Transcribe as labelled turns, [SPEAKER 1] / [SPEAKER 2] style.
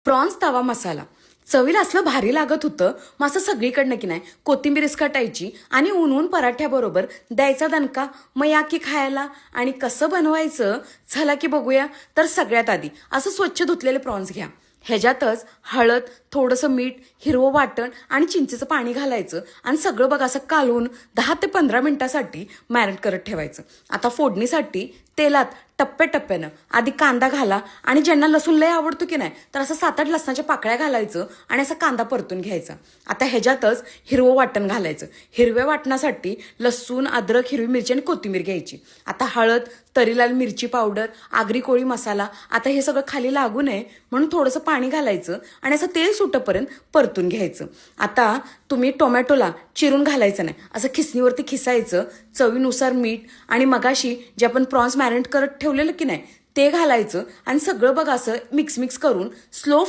[SPEAKER 1] Prawns तवा मसाला चवीला असलं भारी लागत होतं. मग असं सगळीकडनं की नाही कोथिंबीर इसकटायची आणि ऊन पराठ्याबरोबर द्यायचा दणका. मग या की खायला. आणि कसं बनवायचं चला की बघूया. तर सगळ्यात आधी असं स्वच्छ धुतलेले प्रॉन्स घ्या. ह्याच्यातच हळद, थोडंसं मीठ, हिरवं वाटण आणि चिंचेचं पाणी घालायचं आणि सगळं बघा असं कालवून 10 ते 15 मिनिटासाठी मॅरिनेट करत ठेवायचं. आता फोडणीसाठी तेलात टप्प्याटप्प्यानं आधी कांदा घाला आणि ज्यांना लसूण लय आवडतो की नाही तर असं 7-8 लसणाच्या पाकळ्या घालायचं आणि असा कांदा परतून घ्यायचा. आता ह्याच्यातच हिरवं वाटण घालायचं. हिरव्या वाटणासाठी लसूण, अद्रक, हिरवी मिरची आणि कोथिंबीर घ्यायची. आता हळद, तरी लाल मिरची पावडर, आगरी कोळी मसाला. आता हे सगळं खाली लागू नये म्हणून थोडंसं पाणी घालायचं आणि असं तेल सुटेपर्यंत परतून घ्यायचं. आता तुम्ही टोमॅटोला चिरून घालायचं नाही, असं खिसणीवरती खिसायचं. चवीनुसार मीठ आणि मगाशी जे आपण प्रॉन्स मॅरिनेट करत ठेवलेलं की नाही ते घालायचं आणि सगळं बघा असं मिक्स करून स्लो